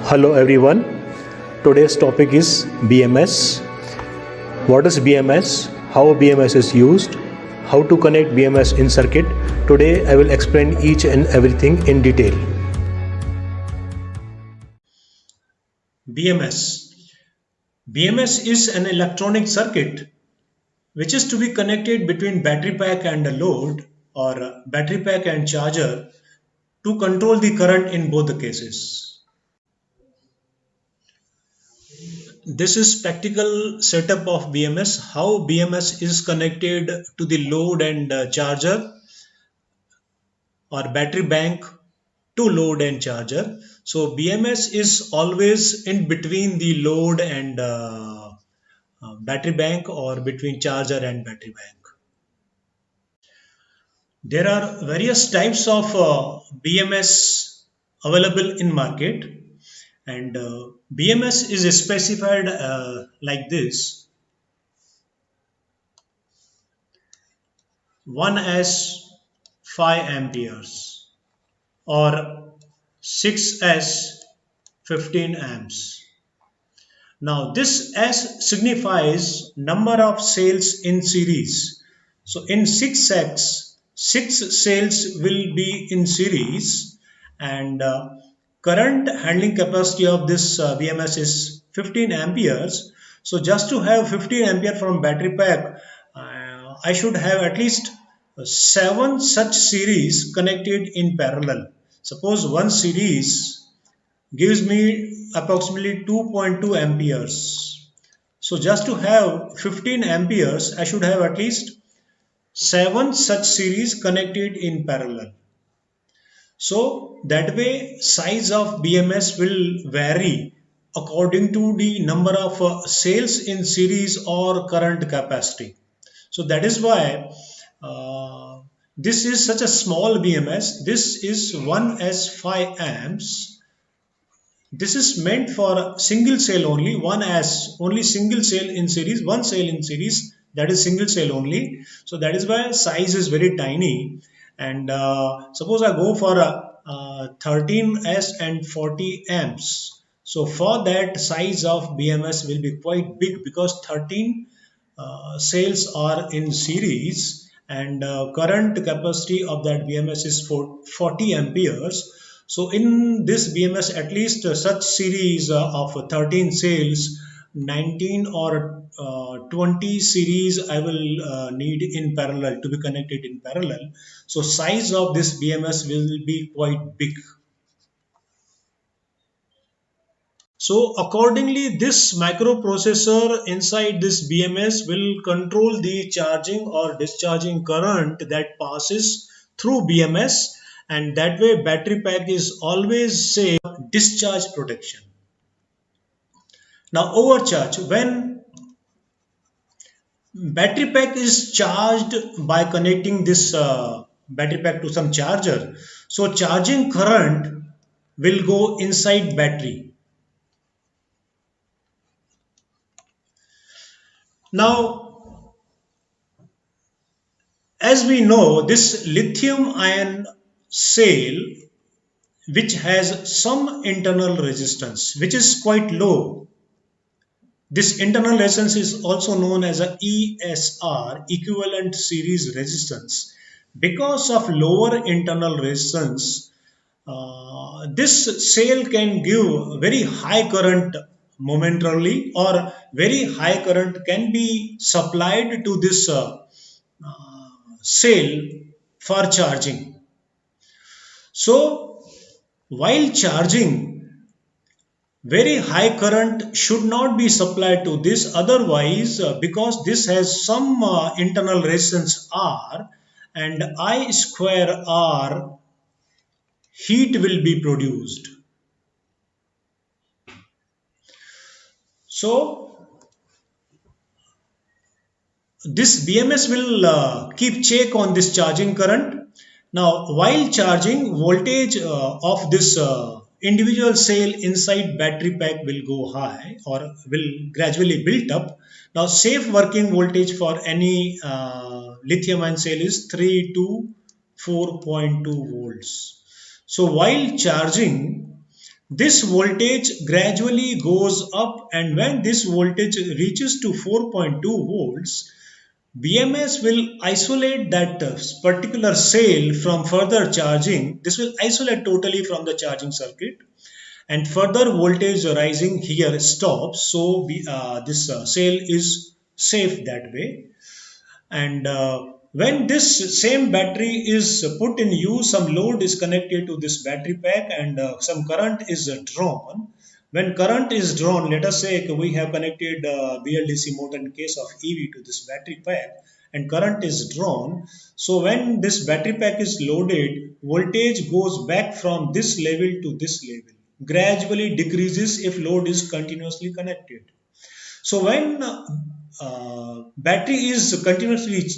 Hello everyone. Today's topic is BMS. What is BMS? How BMS is used? How to connect BMS in circuit? Today I will explain each and everything in detail. BMS. BMS is an electronic circuit which is to be connected between battery pack and a load or battery pack and charger to control the current in both the cases. This is practical setup of BMS, how BMS is connected to the load and charger or battery bank to load and charger. So BMS is always in between the load and battery bank or between charger and battery bank. There are various types of BMS available in market, and BMS is specified like this: one as 5 amperes or 6s 15 amps. Now this S signifies number of cells in series. So in 6x, 6 cells will be in series, and current handling capacity of this BMS is 15 amperes. So just to have 15 ampere from battery pack, I should have at least 7 such series connected in parallel. Suppose one series gives me approximately 2.2 amperes. So just to have 15 amperes, I should have at least 7 such series connected in parallel. So that way size of BMS will vary according to the number of cells in series or current capacity. So that is why this is such a small BMS. This is 1 as 5 amps. This is meant for single cell only, one as only single cell in series, one cell in series, that is single cell only. So that is why size is very tiny. And suppose I go for a 13s and 40 amps. So for that size of BMS will be quite big because 13 cells are in series, and current capacity of that BMS is 40 amperes. So in this BMS, at least such series of 13 cells, 19 or 20 series I will need in parallel to be connected in parallel. So size of this BMS will be quite big. So accordingly, this microprocessor inside this BMS will control the charging or discharging current that passes through BMS, and that way battery pack is always safe discharge protection. Now overcharge, when battery pack is charged by connecting this battery pack to some charger, so charging current will go inside battery. Now as we know, this lithium ion cell, which has some internal resistance which is quite low, this internal resistance is also known as a ESR, equivalent series resistance. Because of lower internal resistance, this cell can give very high current momentarily, or very high current can be supplied to this cell for charging. So while charging, very high current should not be supplied to this, otherwise because this has some internal resistance R, and I square R heat will be produced. So this BMS will keep check on this charging current. Now while charging, voltage of this individual cell inside battery pack will go high or will gradually build up. Now safe working voltage for any lithium ion cell is 3 to 4.2 volts. So while charging, This voltage gradually goes up, and when this voltage reaches to 4.2 volts, BMS will isolate that particular cell from further charging. This will isolate totally from the charging circuit, and further voltage rising here stops. So this cell is safe that way. And when this same battery is put in use, some load is connected to this battery pack, and some current is drawn. When current is drawn, let us say we have connected BLDC motor in case of EV to this battery pack, and current is drawn. So when this battery pack is loaded, voltage goes back from this level to this level, gradually decreases if load is continuously connected. So when battery is continuously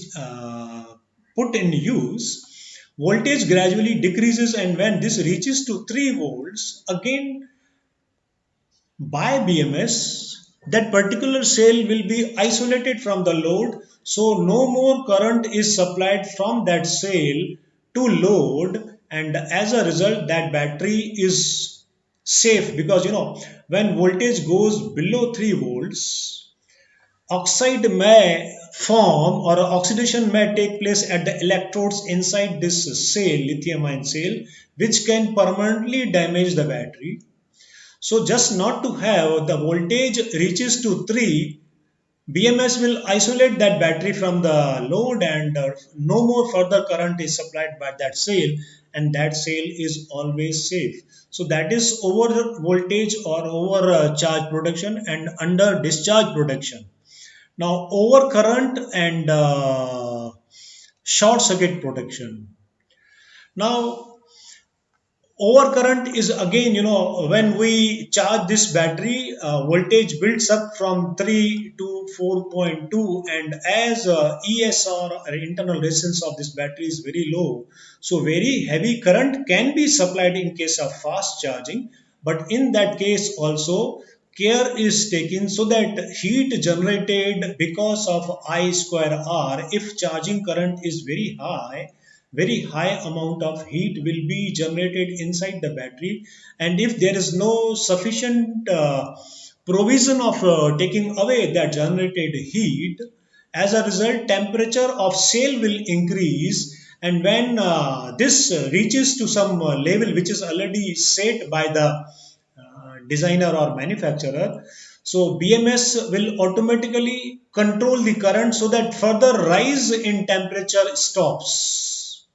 put in use, voltage gradually decreases, and when this reaches to 3 volts, again by BMS, that particular cell will be isolated from the load, so no more current is supplied from that cell to load, and as a result that battery is safe, because when voltage goes below 3 volts, oxide may form or oxidation may take place at the electrodes inside this cell, lithium ion cell, which can permanently damage the battery. So just not to have the voltage reaches to 3, BMS will isolate that battery from the load, and no more further current is supplied by that cell, and that cell is always safe. So that is over voltage or over charge production and under discharge production. Now over current and short circuit protection. Now overcurrent is again, when we charge this battery, voltage builds up from 3 to 4.2, and as ESR or internal resistance of this battery is very low, so very heavy current can be supplied in case of fast charging, but in that case also care is taken so that heat generated because of I square R, if charging current is very high amount of heat will be generated inside the battery, and if there is no sufficient provision of taking away that generated heat, as a result temperature of cell will increase, and when this reaches to some level which is already set by the designer or manufacturer, so BMS will automatically control the current so that further rise in temperature stops.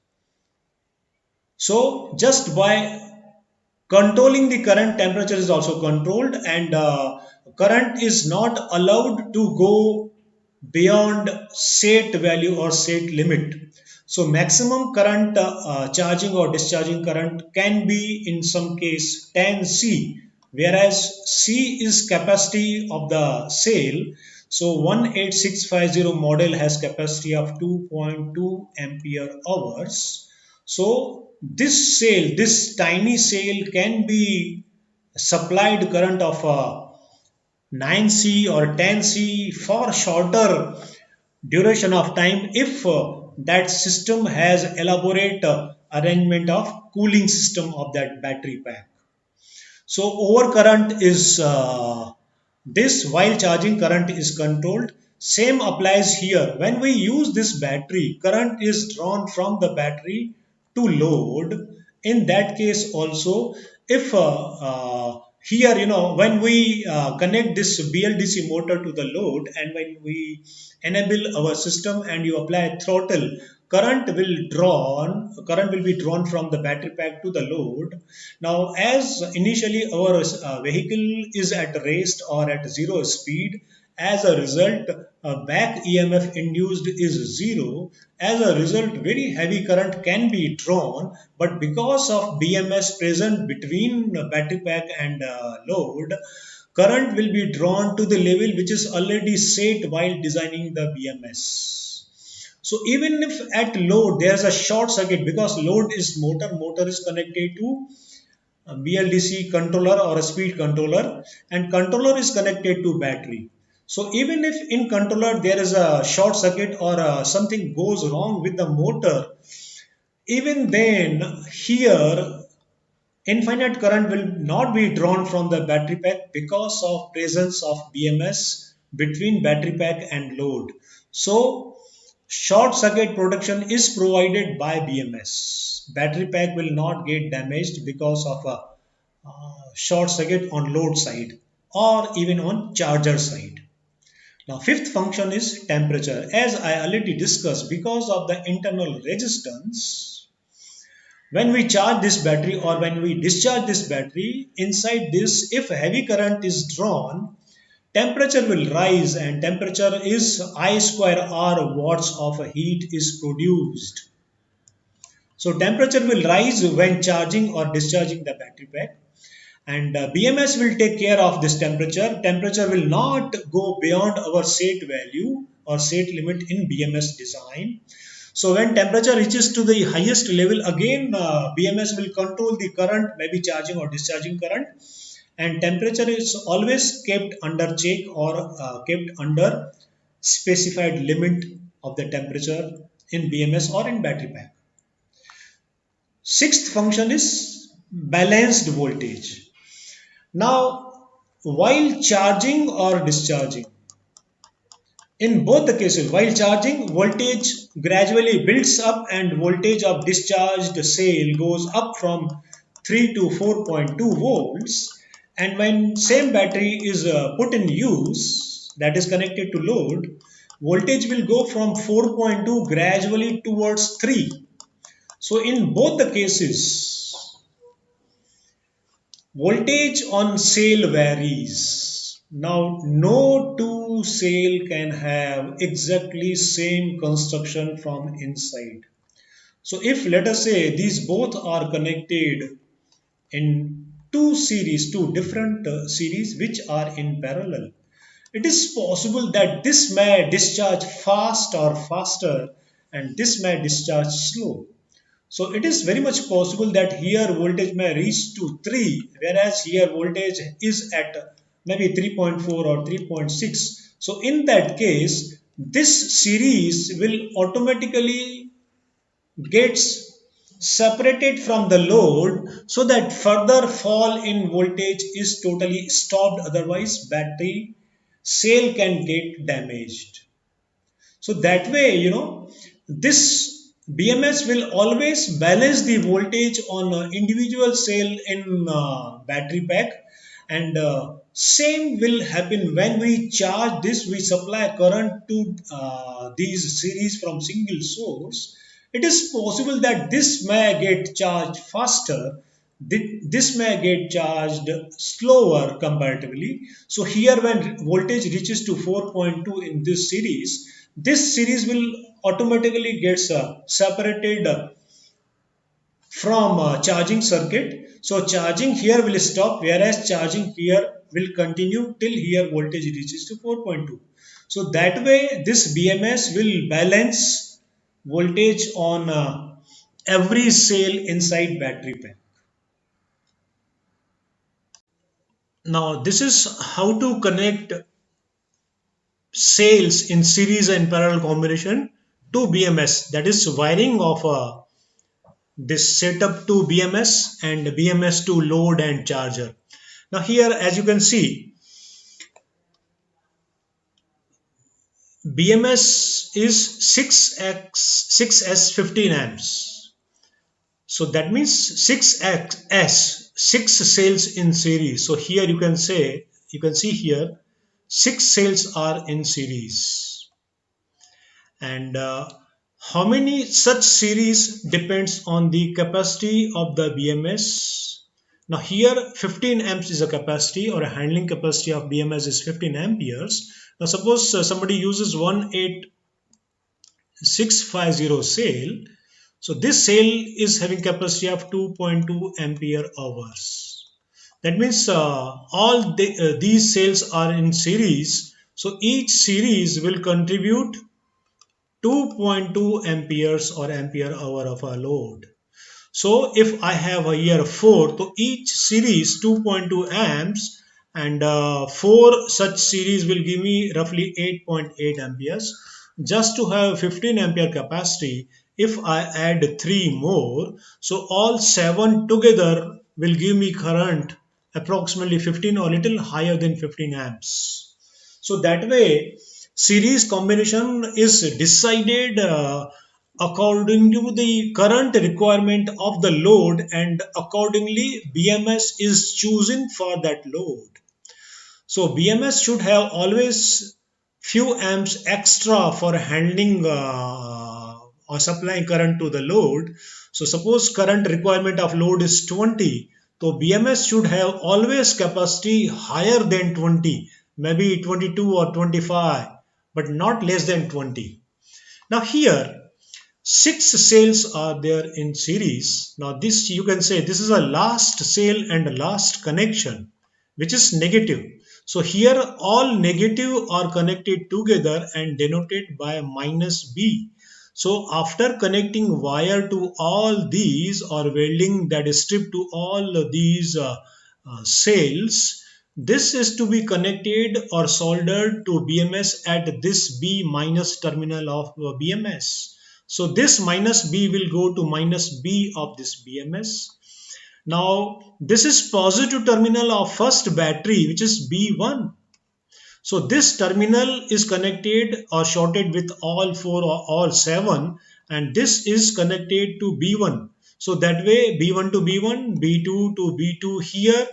So just by controlling the current, temperature is also controlled, and current is not allowed to go beyond set value or set limit. So maximum current charging or discharging current can be in some case 10 C, whereas C is capacity of the cell. So 18650 model has capacity of 2.2 ampere hours. So this cell, this tiny cell can be supplied current of 9C or 10C for shorter duration of time if that system has elaborate arrangement of cooling system of that battery pack. So overcurrent is this, while charging current is controlled. Same applies here. When we use this battery, current is drawn from the battery to load. In that case also, if here, when we connect this BLDC motor to the load, and when we enable our system and you apply throttle, current will be drawn from the battery pack to the load. Now as initially our vehicle is at rest or at zero speed, as a result back EMF induced is zero. As a result very heavy current can be drawn, but because of BMS present between battery pack and load, current will be drawn to the level which is already set while designing the BMS. So even if at load there is a short circuit, because load is motor is connected to a BLDC controller or a speed controller, and controller is connected to battery. So even if in controller there is a short circuit or something goes wrong with the motor, even then here Infinite current will not be drawn from the battery pack because of presence of BMS between battery pack and load. So short circuit protection is provided by BMS. Battery pack will not get damaged because of a short circuit on load side or even on charger side. Now fifth function is temperature. As I already discussed, because of the internal resistance, when we charge this battery or when we discharge this battery, inside this, if heavy current is drawn, temperature will rise, and temperature is I square R watts of heat is produced. So temperature will rise when charging or discharging the battery pack, and BMS will take care of this temperature will not go beyond our set value or set limit in BMS design. So when temperature reaches to the highest level, again BMS will control the current, maybe charging or discharging current, and temperature is always kept under check or kept under specified limit of the temperature in BMS or in battery pack. Sixth function is balanced voltage. Now, while charging or discharging, in both the cases, while charging, voltage gradually builds up and voltage of discharged cell goes up from 3 to 4.2 volts. And when same battery is put in use, that is connected to load, voltage will go from 4.2 gradually towards 3. So in both the cases, voltage on cell varies. Now, no two cell can have exactly same construction from inside. So if let us say these both are connected in two different series which are in parallel, it is possible that this may discharge fast or faster and this may discharge slow. So it is very much possible that here voltage may reach to 3, whereas here voltage is at maybe 3.4 or 3.6. So in that case, this series will automatically gets separated from the load so that further fall in voltage is totally stopped. Otherwise, battery cell can get damaged. So that way, this BMS will always balance the voltage on individual cell in battery pack, and same will happen when we charge this. We supply current to these series from single source. It is possible that this may get charged faster, this may get charged slower comparatively. So here when voltage reaches to 4.2 in this series will automatically gets separated from charging circuit. So charging here will stop, whereas charging here will continue till here voltage reaches to 4.2. So that way this BMS will balance voltage on every cell inside battery pack. Now this is how to connect cells in series and parallel combination to BMS. That is wiring of this setup to BMS and BMS to load and charger. Now here as you can see, BMS is 6S 15 amps. So that means 6S, 6 cells in series. So here you can see here 6 cells are in series. And how many such series depends on the capacity of the BMS. Now here 15 amps is a capacity or a handling capacity of BMS is 15 amperes. Now suppose somebody uses 18650 cell. So this cell is having capacity of 2.2 ampere hours. That means these cells are in series. So each series will contribute 2.2 amperes or ampere hour of a load. So if I have a here 4, so each series 2.2 amps, and 4 such series will give me roughly 8.8 amperes. Just to have 15 ampere capacity, if I add 3 more, so all 7 together will give me current approximately 15 or little higher than 15 amps. So that way, series combination is decided according to the current requirement of the load, and accordingly BMS is chosen for that load. So BMS should have always few amps extra for handling or supplying current to the load. So suppose current requirement of load is 20, so BMS should have always capacity higher than 20, maybe 22 or 25, but not less than 20. Now here six cells are there in series. Now this, you can say, this is a last cell and last connection, which is negative. So here all negative are connected together and denoted by minus B. So after connecting wire to all these, or welding that is stripped to all these cells, this is to be connected or soldered to BMS at this B minus terminal of BMS. So this minus B will go to minus B of this BMS. Now this is positive terminal of first battery, which is B1. So this terminal is connected or shorted with all four or all seven, and this is connected to B1. So that way B1 to B1, B2 to B2 here,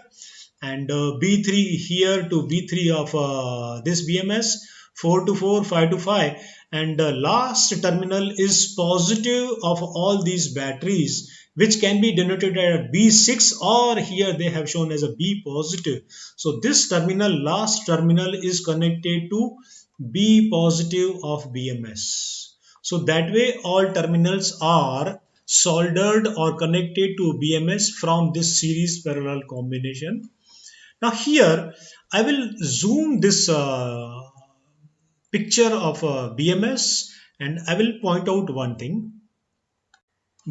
and B3 here to B3 of this BMS, 4 to 4, 5 to 5, and the last terminal is positive of all these batteries, which can be denoted as B6, or here they have shown as a B positive. So this terminal, last terminal, is connected to B positive of BMS. So that way all terminals are soldered or connected to BMS from this series parallel combination. Now here I will zoom this picture of BMS, and I will point out one thing.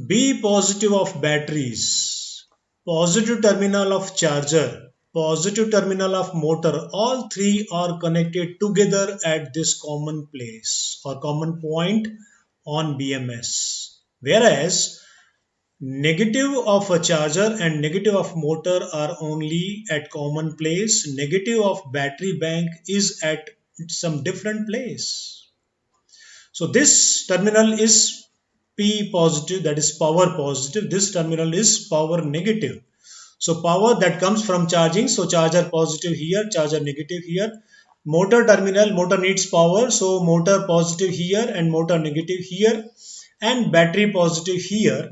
B positive of batteries, positive terminal of charger, positive terminal of motor, all three are connected together at this common place or common point on BMS. Whereas negative of a charger and negative of motor are only at common place. Negative of battery bank is at some different place. So this terminal is P positive, that is power positive. This terminal is power negative. So power that comes from charging. So charger positive here, charger negative here. Motor terminal, motor needs power. So motor positive here and motor negative here, and battery positive here,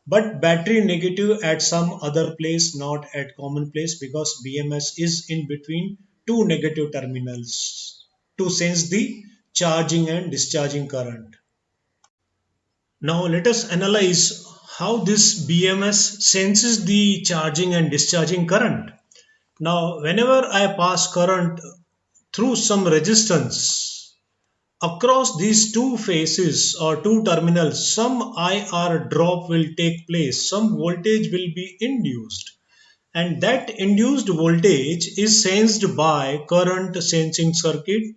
but battery negative at some other place, not at common place, because BMS is in between two negative terminals to sense the charging and discharging current. Now let us analyze how this BMS senses the charging and discharging current. Now whenever I pass current through some resistance, across these two faces or two terminals, some IR drop will take place, some voltage will be induced, and that induced voltage is sensed by current sensing circuit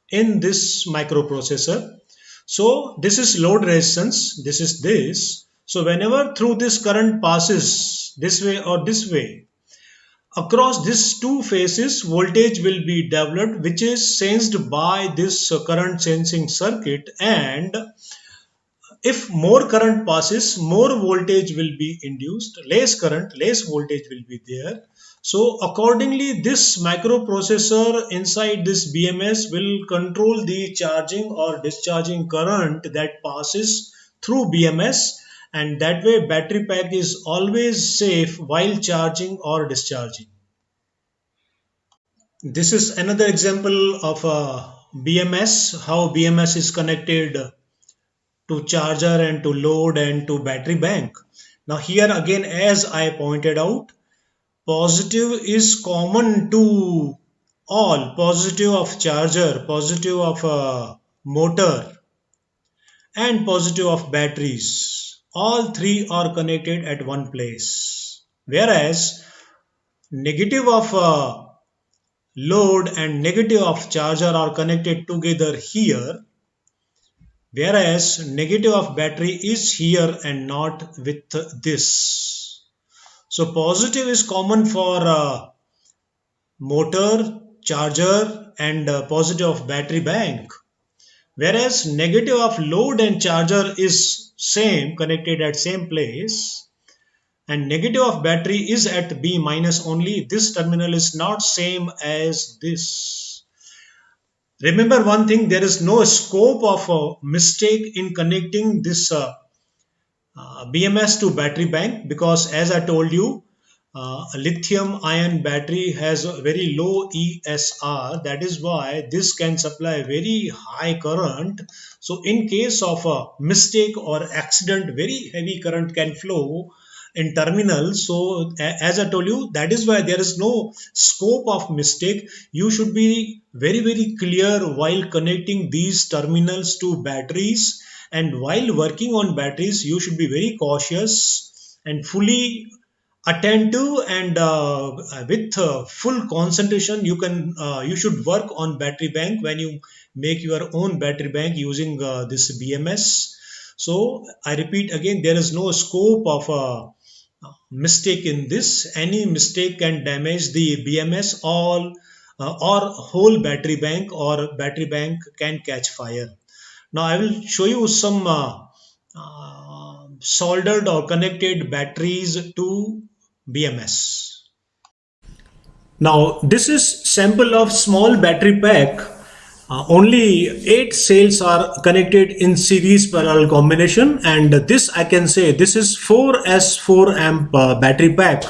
in this microprocessor. So this is load resistance, this is this. So whenever through this current passes this way or this way, across these two phases voltage will be developed, which is sensed by this current sensing circuit, and if more current passes, more voltage will be induced, less current, less voltage will be there. So accordingly this microprocessor inside this BMS will control the charging or discharging current that passes through BMS, and that way battery pack is always safe while charging or discharging. This is another example of a BMS, how BMS is connected to charger and to load and to battery bank. Now here again, as I pointed out, positive is common to all, positive of charger, positive of motor, and positive of batteries. All three are connected at one place. Whereas negative of load and negative of charger are connected together here, whereas negative of battery is here and not with this. So positive is common for motor, charger, and positive of battery bank. Whereas negative of load and charger is same, connected at same place, and negative of battery is at B minus only. This terminal is not same as this. Remember one thing, there is no scope of a mistake in connecting this BMS to battery bank, because as I told you, a lithium ion battery has a very low ESR. That is why this can supply very high current. So in case of a mistake or accident, very heavy current can flow in terminal. So as I told you, that is why there is no scope of mistake. You should be very clear while connecting these terminals to batteries, and while working on batteries you should be very cautious and fully attentive, and with full concentration you should work on battery bank when you make your own battery bank using this BMS. So I repeat again, there is no scope of mistake in this. Any mistake can damage the BMS all or whole battery bank, or battery bank can catch fire. Now I will show you some soldered or connected batteries to BMS. Now this is sample of small battery pack. Only 8 cells are connected in series parallel combination, and this I can say this is 4S 4 amp battery pack.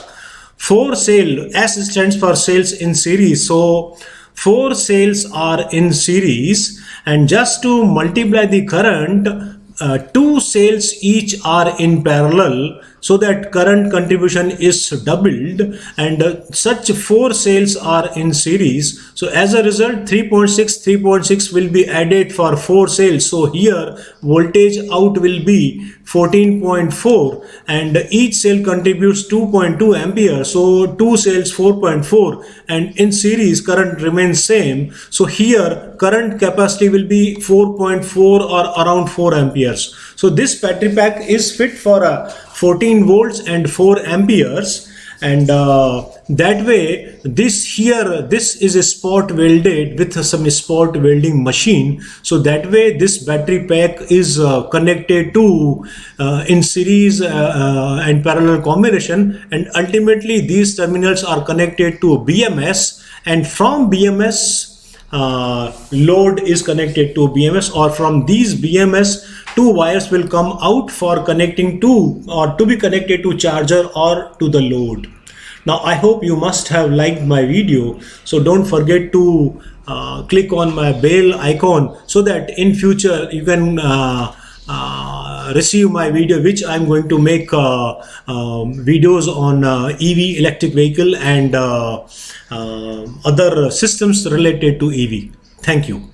4 cell, S stands for cells in series, so 4 cells are in series, and just to multiply the current, 2 cells each are in parallel, so that current contribution is doubled, and such 4 cells are in series. So as a result 3.6 will be added for 4 cells. So here voltage out will be 14.4, and each cell contributes 2.2 ampere, so 2 cells 4.4, and in series current remains same. So here current capacity will be 4.4 or around 4 amperes. So this battery pack is fit for a 14 volts and 4 amperes, and that way this is a spot welded with some spot welding machine. So that way this battery pack is connected to in series and parallel combination, and ultimately these terminals are connected to BMS, and from BMS load is connected to BMS, or from these BMS 2 wires will come out for connecting to, or to be connected to charger or to the load. Now I hope you must have liked my video, so don't forget to click on my bell icon, so that in future you can receive my video, which I'm going to make videos on EV, electric vehicle, and other systems related to EV. Thank you.